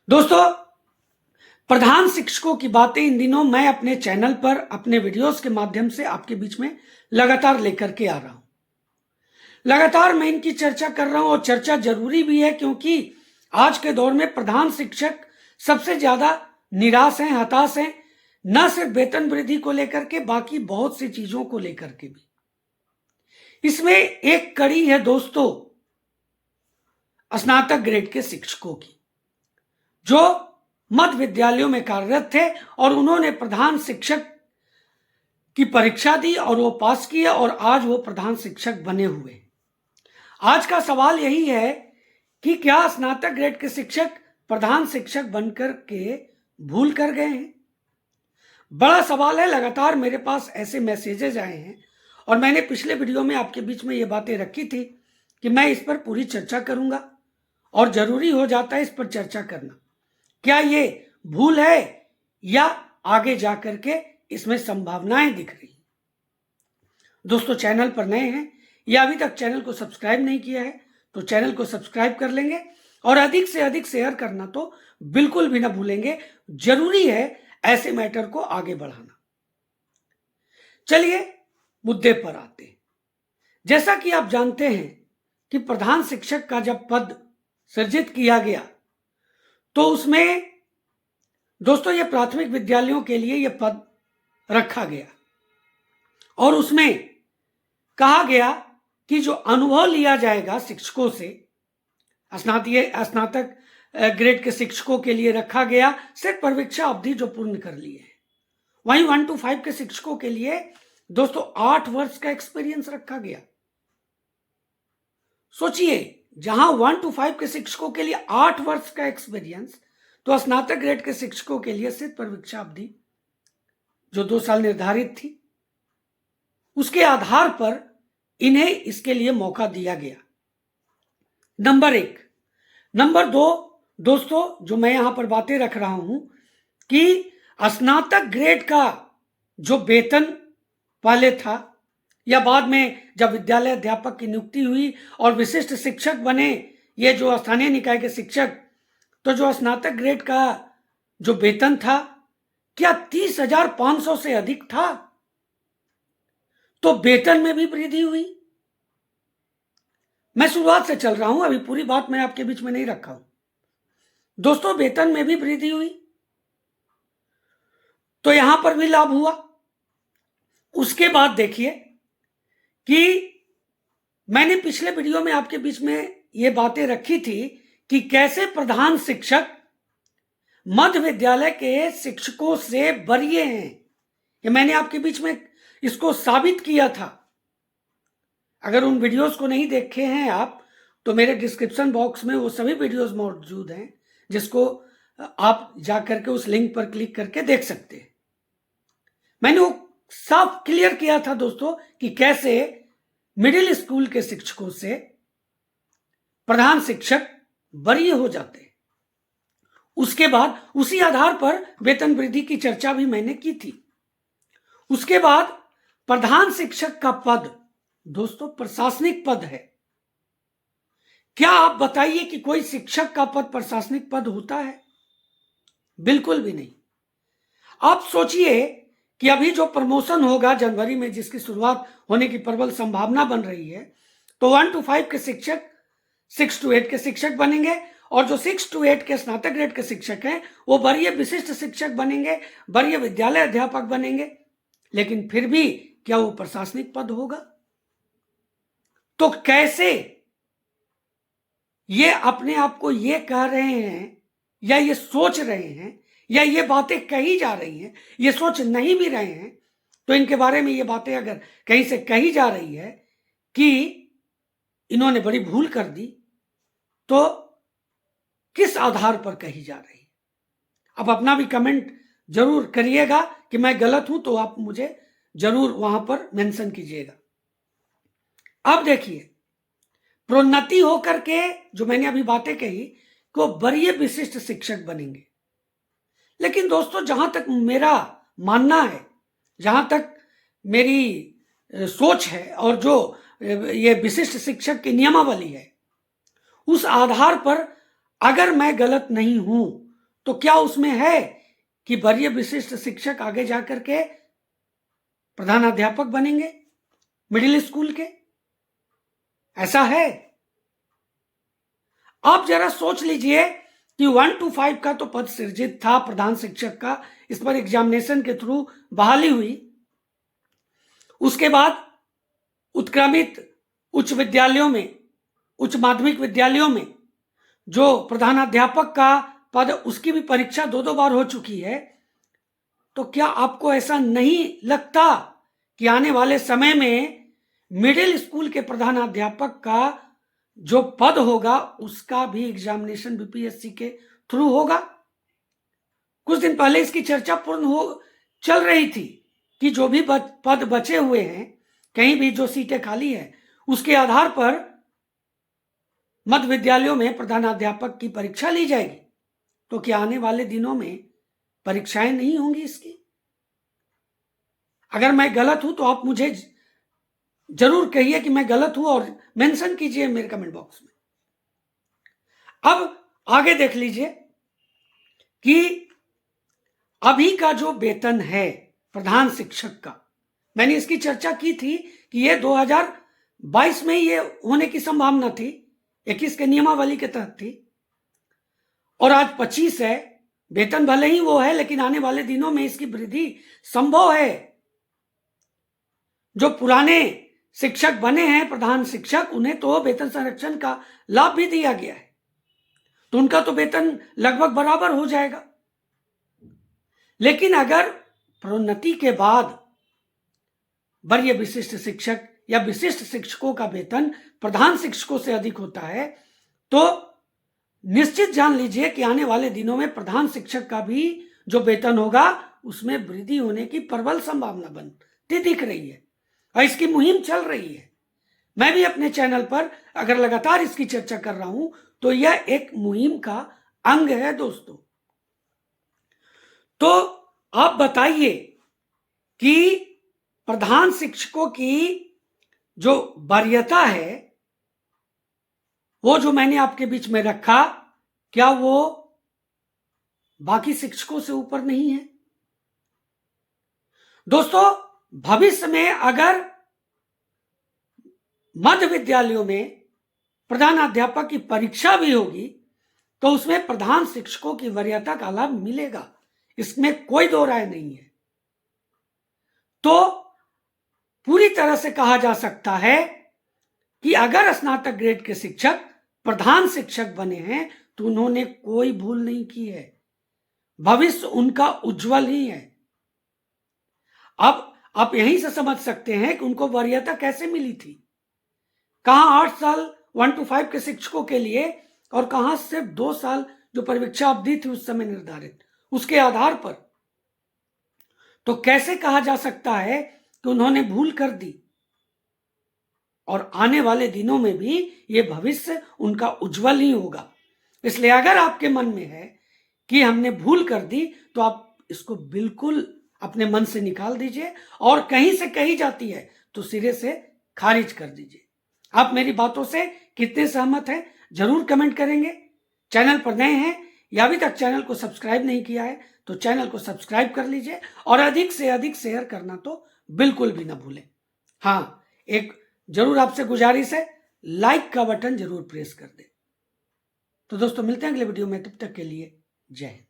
दोस्तों, प्रधान शिक्षकों की बातें इन दिनों मैं अपने चैनल पर अपने वीडियोस के माध्यम से आपके बीच में लगातार लेकर के आ रहा हूं। लगातार मैं इनकी चर्चा कर रहा हूं और चर्चा जरूरी भी है, क्योंकि आज के दौर में प्रधान शिक्षक सबसे ज्यादा निराश हैं, हताश हैं, न सिर्फ वेतन वृद्धि को लेकर के, बाकी बहुत सी चीजों को लेकर के भी। इसमें एक कड़ी है दोस्तों, स्नातक ग्रेड के शिक्षकों की, जो मध्य विद्यालयों में कार्यरत थे और उन्होंने प्रधान शिक्षक की परीक्षा दी और वो पास किए और आज वो प्रधान शिक्षक बने हुए। आज का सवाल यही है कि क्या स्नातक ग्रेड के शिक्षक प्रधान शिक्षक बनकर के भूल कर गए हैं? बड़ा सवाल है। लगातार मेरे पास ऐसे मैसेजेस आए हैं और मैंने पिछले वीडियो में आपके बीच में ये बातें रखी थी कि मैं इस पर पूरी चर्चा करूंगा और जरूरी हो जाता है इस पर चर्चा करना। क्या ये भूल है या आगे जाकर के इसमें संभावनाएं दिख रही? दोस्तों, चैनल पर नए हैं या अभी तक चैनल को सब्सक्राइब नहीं किया है तो चैनल को सब्सक्राइब कर लेंगे और अधिक से अधिक शेयर करना तो बिल्कुल भी ना भूलेंगे। जरूरी है ऐसे मैटर को आगे बढ़ाना। चलिए मुद्दे पर आते हैं। जैसा कि आप जानते हैं कि प्रधान शिक्षक का जब पद सृजित किया गया तो उसमें दोस्तों ये प्राथमिक विद्यालयों के लिए यह पद रखा गया और उसमें कहा गया कि जो अनुभव लिया जाएगा शिक्षकों से, स्नातक ग्रेड के शिक्षकों के लिए रखा गया सिर्फ परीक्षा अवधि जो पूर्ण कर लिए है। वहीं 1 to 5 के शिक्षकों के लिए दोस्तों 8 वर्ष का एक्सपीरियंस रखा गया। सोचिए, जहां 1 to 5 के शिक्षकों के लिए 8 वर्ष का एक्सपीरियंस, तो स्नातक ग्रेड के शिक्षकों के लिए सिर्फ परीक्षा अवधि जो 2 साल निर्धारित थी, उसके आधार पर इन्हें इसके लिए मौका दिया गया। नंबर 1। नंबर 2 दोस्तों, जो मैं यहां पर बातें रख रहा हूं कि स्नातक ग्रेड का जो वेतन पहले था या बाद में जब विद्यालय अध्यापक की नियुक्ति हुई और विशिष्ट शिक्षक बने ये जो स्थानीय निकाय के शिक्षक, तो जो स्नातक ग्रेड का जो वेतन था क्या 30,500 से अधिक था? तो वेतन में भी वृद्धि हुई। मैं शुरुआत से चल रहा हूं, अभी पूरी बात मैं आपके बीच में नहीं रखा हूं। दोस्तों, वेतन में भी वृद्धि हुई तो यहां पर भी लाभ हुआ। उसके बाद देखिए कि मैंने पिछले वीडियो में आपके बीच में ये बातें रखी थी कि कैसे प्रधान शिक्षक मध्य विद्यालय के शिक्षकों से वरीय हैं। ये मैंने आपके बीच में इसको साबित किया था। अगर उन वीडियोस को नहीं देखे हैं आप तो मेरे डिस्क्रिप्शन बॉक्स में वो सभी वीडियोस मौजूद हैं, जिसको आप जाकर के उस लिंक पर क्लिक करके देख सकते हैं। मैंने वो साफ क्लियर किया था दोस्तों कि कैसे मिडिल स्कूल के शिक्षकों से प्रधान शिक्षक वरीय हो जाते हैं। उसके बाद उसी आधार पर वेतन वृद्धि की चर्चा भी मैंने की थी। उसके बाद प्रधान शिक्षक का पद दोस्तों प्रशासनिक पद है। क्या आप बताइए कि कोई शिक्षक का पद प्रशासनिक पद होता है? बिल्कुल भी नहीं। आप सोचिए कि अभी जो प्रमोशन होगा जनवरी में, जिसकी शुरुआत होने की प्रबल संभावना बन रही है, तो 1 to 5 के शिक्षक 6 to 8 के शिक्षक बनेंगे और जो 6 to 8 के स्नातक ग्रेड के शिक्षक हैं वो वरीय विशिष्ट शिक्षक बनेंगे, वरीय विद्यालय अध्यापक बनेंगे। लेकिन फिर भी क्या वो प्रशासनिक पद होगा? तो कैसे ये अपने आप को ये कह रहे हैं या ये सोच रहे हैं या ये बातें कही जा रही हैं, ये सोच नहीं भी रहे हैं, तो इनके बारे में ये बातें अगर कहीं से कही जा रही है कि इन्होंने बड़ी भूल कर दी, तो किस आधार पर कही जा रही है? आप अपना भी कमेंट जरूर करिएगा कि मैं गलत हूं तो आप मुझे जरूर वहां पर मेंशन कीजिएगा। अब देखिए, प्रोन्नति होकर के जो मैंने अभी बातें कही को वरीय विशिष्ट शिक्षक बनेंगे। लेकिन दोस्तों, जहां तक मेरा मानना है, जहां तक मेरी सोच है और जो ये विशिष्ट शिक्षक की नियमावली है, उस आधार पर अगर मैं गलत नहीं हूं तो क्या उसमें है कि वरीय विशिष्ट शिक्षक आगे जाकर के प्रधानाध्यापक बनेंगे मिडिल स्कूल के? ऐसा है? आप जरा सोच लीजिए कि 1 to 5 का तो पद सृजित था प्रधान शिक्षक का, इस पर एग्जामिनेशन के थ्रू बहाली हुई। उसके बाद उत्क्रमित उच्च विद्यालयों में, उच्च माध्यमिक विद्यालयों में जो प्रधानाध्यापक का पद, उसकी भी परीक्षा 2-2 बार हो चुकी है। तो क्या आपको ऐसा नहीं लगता कि आने वाले समय में मिडिल स्कूल के प्रधानाध्यापक का जो पद होगा उसका भी एग्जामिनेशन बीपीएससी के थ्रू होगा? कुछ दिन पहले इसकी चर्चा चल रही थी कि जो भी पद बचे हुए हैं, कहीं भी जो सीटें खाली है, उसके आधार पर मध्य विद्यालयों में प्रधानाध्यापक की परीक्षा ली जाएगी। तो क्या आने वाले दिनों में परीक्षाएं नहीं होंगी इसकी? अगर मैं गलत हूं तो आप मुझे जरूर कहिए कि मैं गलत हूं और मेंशन कीजिए मेरे कमेंट बॉक्स में। अब आगे देख लीजिए कि अभी का जो वेतन है प्रधान शिक्षक का, मैंने इसकी चर्चा की थी कि ये 2022 में ये होने की संभावना थी, 21 के नियमावली के तहत थी, और आज 25 है। वेतन भले ही वो है, लेकिन आने वाले दिनों में इसकी वृद्धि संभव है। जो पुराने शिक्षक बने हैं प्रधान शिक्षक, उन्हें तो वेतन संरक्षण का लाभ भी दिया गया है, तो उनका तो वेतन लगभग बराबर हो जाएगा। लेकिन अगर प्रोन्नति के बाद वरीय विशिष्ट शिक्षक या विशिष्ट शिक्षकों का वेतन प्रधान शिक्षकों से अधिक होता है, तो निश्चित जान लीजिए कि आने वाले दिनों में प्रधान शिक्षक का भी जो वेतन होगा उसमें वृद्धि होने की प्रबल संभावना बनती दिख रही है, और इसकी मुहिम चल रही है। मैं भी अपने चैनल पर अगर लगातार इसकी चर्चा कर रहा हूं तो यह एक मुहिम का अंग है दोस्तों। तो आप बताइए कि प्रधान शिक्षकों की जो वरीयता है, वो जो मैंने आपके बीच में रखा, क्या वो बाकी शिक्षकों से ऊपर नहीं है? दोस्तों, भविष्य में अगर मध्य विद्यालयों में प्रधानाध्यापक की परीक्षा भी होगी तो उसमें प्रधान शिक्षकों की वरीयता का लाभ मिलेगा, इसमें कोई दो राय नहीं है। तो पूरी तरह से कहा जा सकता है कि अगर स्नातक ग्रेड के शिक्षक प्रधान शिक्षक बने हैं तो उन्होंने कोई भूल नहीं की है, भविष्य उनका उज्जवल ही है। अब आप यहीं से समझ सकते हैं कि उनको वरीयता कैसे मिली थी। कहां 8 साल 1 to 5 के शिक्षकों के लिए, और कहां सिर्फ 2 साल जो परीक्षा अवधि थी उस समय निर्धारित, उसके आधार पर। तो कैसे कहा जा सकता है कि उन्होंने भूल कर दी? और आने वाले दिनों में भी ये भविष्य उनका उज्जवल ही होगा। इसलिए अगर आपके मन में है कि हमने भूल कर दी तो आप इसको बिल्कुल अपने मन से निकाल दीजिए, और कहीं से कही जाती है तो सिरे से खारिज कर दीजिए। आप मेरी बातों से कितने सहमत हैं जरूर कमेंट करेंगे। चैनल पर नए हैं या अभी तक चैनल को सब्सक्राइब नहीं किया है तो चैनल को सब्सक्राइब कर लीजिए, और अधिक से अधिक शेयर करना तो बिल्कुल भी ना भूलें। हाँ, एक जरूर आपसे गुजारिश है, लाइक का बटन जरूर प्रेस कर दें। तो दोस्तों, मिलते हैं अगले वीडियो में, तब तक के लिए जय हिंद।